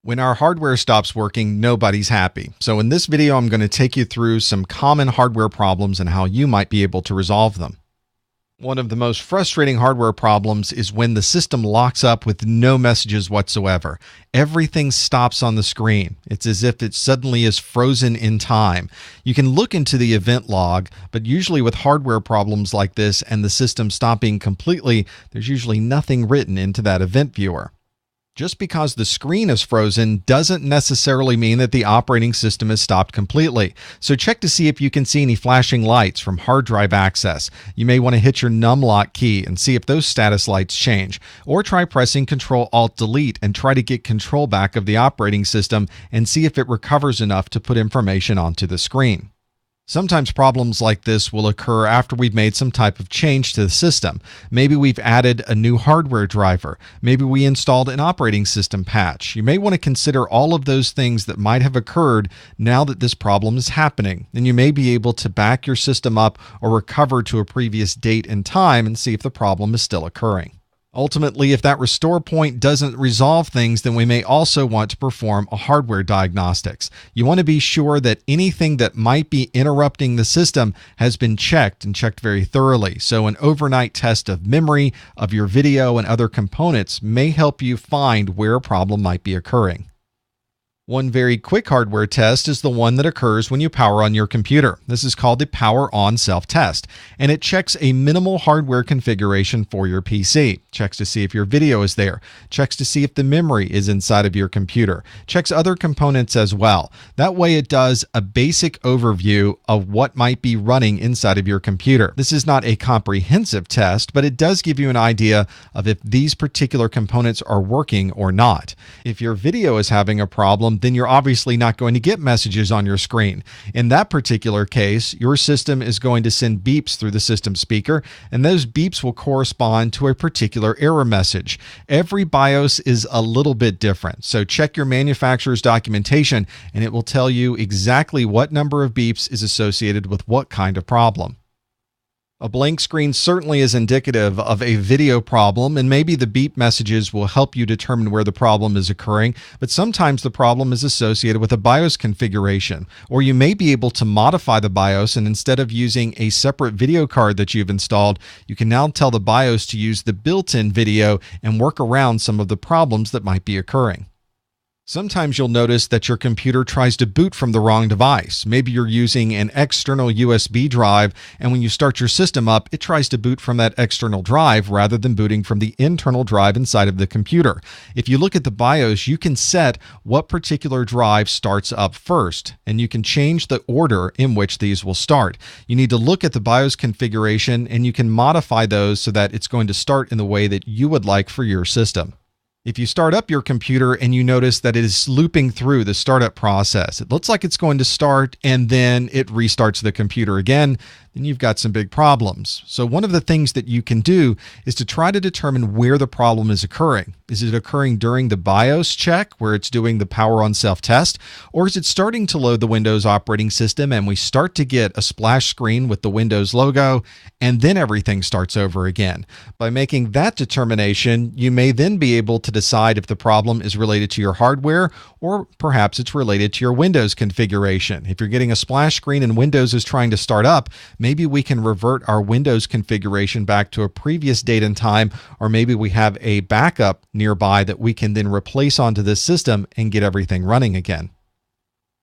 When our hardware stops working, nobody's happy. So in this video, I'm going to take you through some common hardware problems and how you might be able to resolve them. One of the most frustrating hardware problems is when the system locks up with no messages whatsoever. Everything stops on the screen. It's as if it suddenly is frozen in time. You can look into the event log, but usually with hardware problems like this and the system stopping completely, there's usually nothing written into that event viewer. Just because the screen is frozen doesn't necessarily mean that the operating system has stopped completely. So check to see if you can see any flashing lights from hard drive access. You may want to hit your numlock key and see if those status lights change. Or try pressing Ctrl-Alt-Delete and try to get control back of the operating system and see if it recovers enough to put information onto the screen. Sometimes problems like this will occur after we've made some type of change to the system. Maybe we've added a new hardware driver. Maybe we installed an operating system patch. You may want to consider all of those things that might have occurred now that this problem is happening. And you may be able to back your system up or recover to a previous date and time and see if the problem is still occurring. Ultimately, if that restore point doesn't resolve things, then we may also want to perform a hardware diagnostics. You want to be sure that anything that might be interrupting the system has been checked and checked very thoroughly. So an overnight test of memory, of your video, and other components may help you find where a problem might be occurring. One very quick hardware test is the one that occurs when you power on your computer. This is called the power on self-test, and it checks a minimal hardware configuration for your PC. Checks to see if your video is there, checks to see if the memory is inside of your computer, checks other components as well. That way it does a basic overview of what might be running inside of your computer. This is not a comprehensive test, but it does give you an idea of if these particular components are working or not. If your video is having a problem, then you're obviously not going to get messages on your screen. In that particular case, your system is going to send beeps through the system speaker, and those beeps will correspond to a particular error message. Every BIOS is a little bit different, so check your manufacturer's documentation, and it will tell you exactly what number of beeps is associated with what kind of problem. A blank screen certainly is indicative of a video problem, and maybe the beep messages will help you determine where the problem is occurring, but sometimes the problem is associated with a BIOS configuration, or you may be able to modify the BIOS, and instead of using a separate video card that you've installed, you can now tell the BIOS to use the built-in video and work around some of the problems that might be occurring. Sometimes you'll notice that your computer tries to boot from the wrong device. Maybe you're using an external USB drive, and when you start your system up, it tries to boot from that external drive rather than booting from the internal drive inside of the computer. If you look at the BIOS, you can set what particular drive starts up first, and you can change the order in which these will start. You need to look at the BIOS configuration, and you can modify those so that it's going to start in the way that you would like for your system. If you start up your computer and you notice that it is looping through the startup process, it looks like it's going to start and then it restarts the computer again, then you've got some big problems. So one of the things that you can do is to try to determine where the problem is occurring. Is it occurring during the BIOS check where it's doing the power on self-test, or is it starting to load the Windows operating system and we start to get a splash screen with the Windows logo and then everything starts over again? By making that determination, you may then be able to decide if the problem is related to your hardware or perhaps it's related to your Windows configuration. If you're getting a splash screen and Windows is trying to start up, maybe we can revert our Windows configuration back to a previous date and time, or maybe we have a backup nearby that we can then replace onto this system and get everything running again.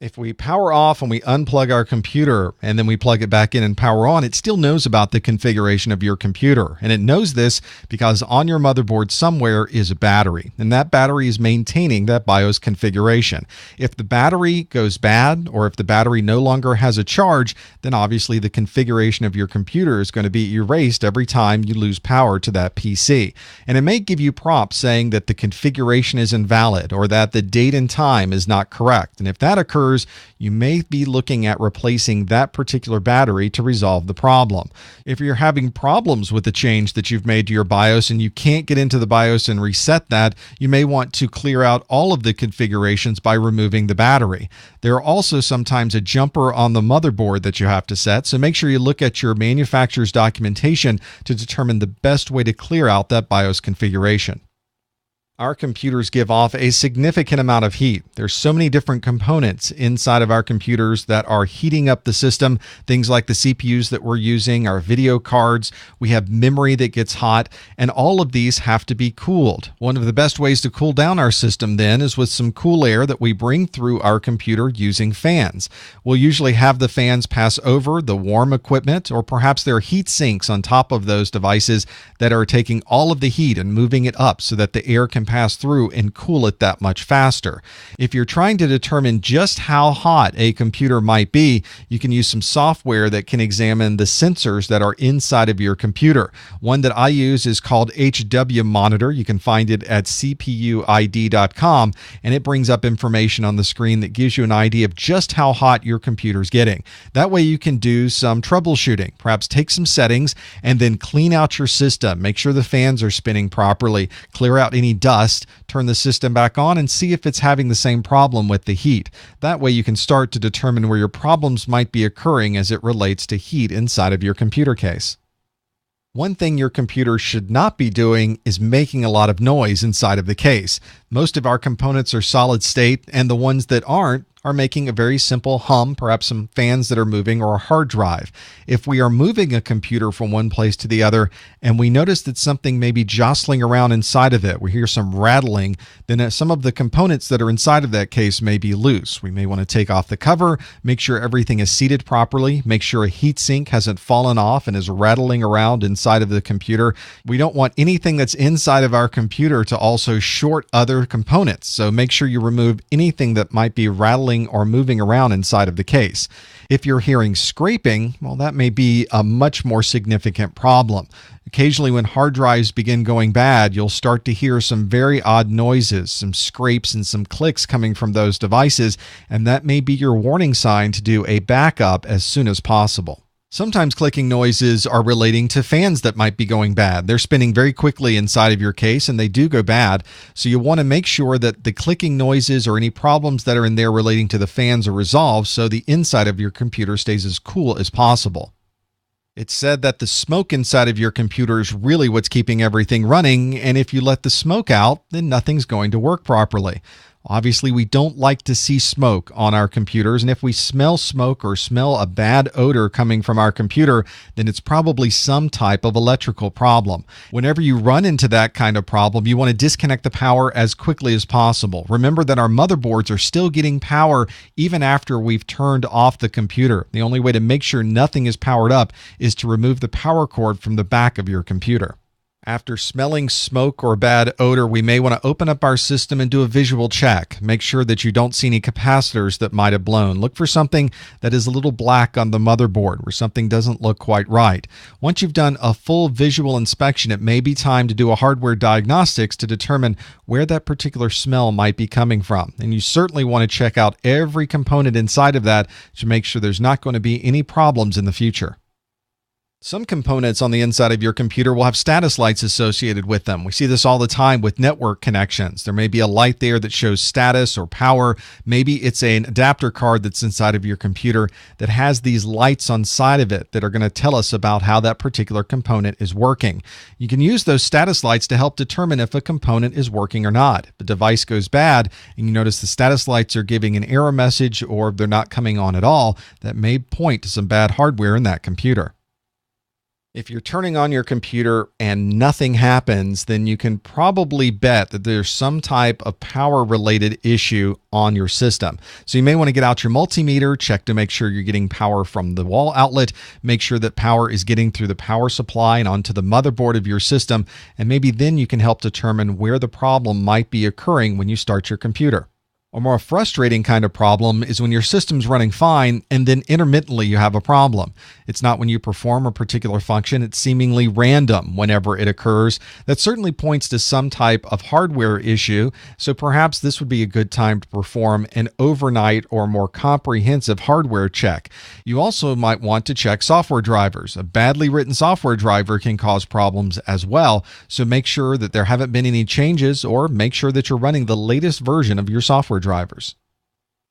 If we power off and we unplug our computer and then we plug it back in and power on, it still knows about the configuration of your computer. And it knows this because on your motherboard somewhere is a battery, and that battery is maintaining that BIOS configuration. If the battery goes bad or if the battery no longer has a charge, then obviously the configuration of your computer is going to be erased every time you lose power to that PC. And it may give you prompts saying that the configuration is invalid or that the date and time is not correct. And if that occurs, you may be looking at replacing that particular battery to resolve the problem. If you're having problems with the change that you've made to your BIOS and you can't get into the BIOS and reset that, you may want to clear out all of the configurations by removing the battery. There are also sometimes a jumper on the motherboard that you have to set, so make sure you look at your manufacturer's documentation to determine the best way to clear out that BIOS configuration. Our computers give off a significant amount of heat. There's so many different components inside of our computers that are heating up the system. Things like the CPUs that we're using, our video cards, we have memory that gets hot, and all of these have to be cooled. One of the best ways to cool down our system then is with some cool air that we bring through our computer using fans. We'll usually have the fans pass over the warm equipment, or perhaps there are heat sinks on top of those devices that are taking all of the heat and moving it up so that the air can pass through and cool it that much faster. If you're trying to determine just how hot a computer might be, you can use some software that can examine the sensors that are inside of your computer. One that I use is called HW Monitor. You can find it at cpuid.com, and it brings up information on the screen that gives you an idea of just how hot your computer's getting. That way you can do some troubleshooting, perhaps take some settings and then clean out your system. Make sure the fans are spinning properly, clear out any dust, turn the system back on, and see if it's having the same problem with the heat. That way you can start to determine where your problems might be occurring as it relates to heat inside of your computer case. One thing your computer should not be doing is making a lot of noise inside of the case. Most of our components are solid state, and the ones that aren't are making a very simple hum, perhaps some fans that are moving, or a hard drive. If we are moving a computer from one place to the other and we notice that something may be jostling around inside of it, we hear some rattling, then some of the components that are inside of that case may be loose. We may want to take off the cover, make sure everything is seated properly, make sure a heatsink hasn't fallen off and is rattling around inside of the computer. We don't want anything that's inside of our computer to also short other components, so make sure you remove anything that might be rattling or moving around inside of the case. If you're hearing scraping, well, that may be a much more significant problem. Occasionally when hard drives begin going bad, you'll start to hear some very odd noises, some scrapes and some clicks coming from those devices, and that may be your warning sign to do a backup as soon as possible. Sometimes clicking noises are relating to fans that might be going bad. They're spinning very quickly inside of your case and they do go bad. So you want to make sure that the clicking noises or any problems that are in there relating to the fans are resolved so the inside of your computer stays as cool as possible. It's said that the smoke inside of your computer is really what's keeping everything running, and if you let the smoke out, then nothing's going to work properly. Obviously, we don't like to see smoke on our computers, and if we smell smoke or smell a bad odor coming from our computer, then it's probably some type of electrical problem. Whenever you run into that kind of problem, you want to disconnect the power as quickly as possible. Remember that our motherboards are still getting power even after we've turned off the computer. The only way to make sure nothing is powered up is to remove the power cord from the back of your computer. After smelling smoke or bad odor, we may want to open up our system and do a visual check. Make sure that you don't see any capacitors that might have blown. Look for something that is a little black on the motherboard, where something doesn't look quite right. Once you've done a full visual inspection, it may be time to do a hardware diagnostics to determine where that particular smell might be coming from. And you certainly want to check out every component inside of that to make sure there's not going to be any problems in the future. Some components on the inside of your computer will have status lights associated with them. We see this all the time with network connections. There may be a light there that shows status or power. Maybe it's an adapter card that's inside of your computer that has these lights on side of it that are going to tell us about how that particular component is working. You can use those status lights to help determine if a component is working or not. If the device goes bad and you notice the status lights are giving an error message or they're not coming on at all, that may point to some bad hardware in that computer. If you're turning on your computer and nothing happens, then you can probably bet that there's some type of power-related issue on your system. So you may want to get out your multimeter, check to make sure you're getting power from the wall outlet, make sure that power is getting through the power supply and onto the motherboard of your system, and maybe then you can help determine where the problem might be occurring when you start your computer. A more frustrating kind of problem is when your system's running fine and then intermittently you have a problem. It's not when you perform a particular function, it's seemingly random whenever it occurs. That certainly points to some type of hardware issue, so perhaps this would be a good time to perform an overnight or more comprehensive hardware check. You also might want to check software drivers. A badly written software driver can cause problems as well, so make sure that there haven't been any changes or make sure that you're running the latest version of your software drivers.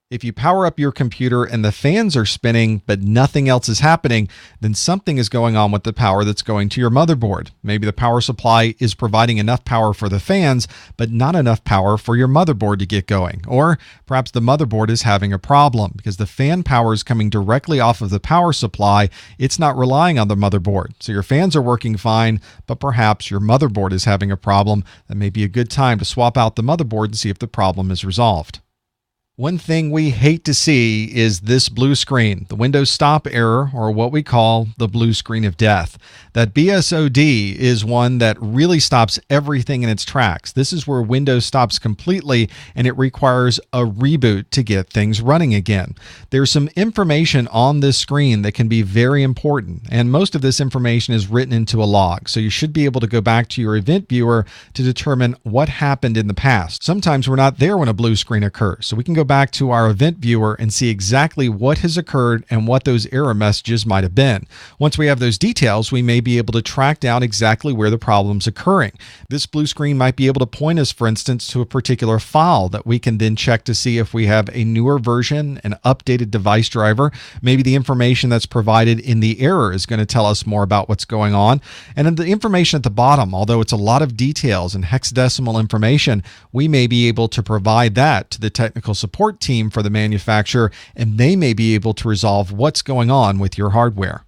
If you power up your computer and the fans are spinning, but nothing else is happening, then something is going on with the power that's going to your motherboard. Maybe the power supply is providing enough power for the fans, but not enough power for your motherboard to get going. Or perhaps the motherboard is having a problem because the fan power is coming directly off of the power supply. It's not relying on the motherboard. So your fans are working fine, but perhaps your motherboard is having a problem. That may be a good time to swap out the motherboard and see if the problem is resolved. One thing we hate to see is this blue screen, the Windows stop error, or what we call the blue screen of death. That BSOD is one that really stops everything in its tracks. This is where Windows stops completely and it requires a reboot to get things running again. There's some information on this screen that can be very important, and most of this information is written into a log. So you should be able to go back to your event viewer to determine what happened in the past. Sometimes we're not there when a blue screen occurs, so we can go back to our event viewer and see exactly what has occurred and what those error messages might have been. Once we have those details, we may be able to track down exactly where the problem's occurring. This blue screen might be able to point us, for instance, to a particular file that we can then check to see if we have a newer version, an updated device driver. Maybe the information that's provided in the error is going to tell us more about what's going on. And then the information at the bottom, although it's a lot of details and hexadecimal information, we may be able to provide that to the technical support team for the manufacturer, and they may be able to resolve what's going on with your hardware.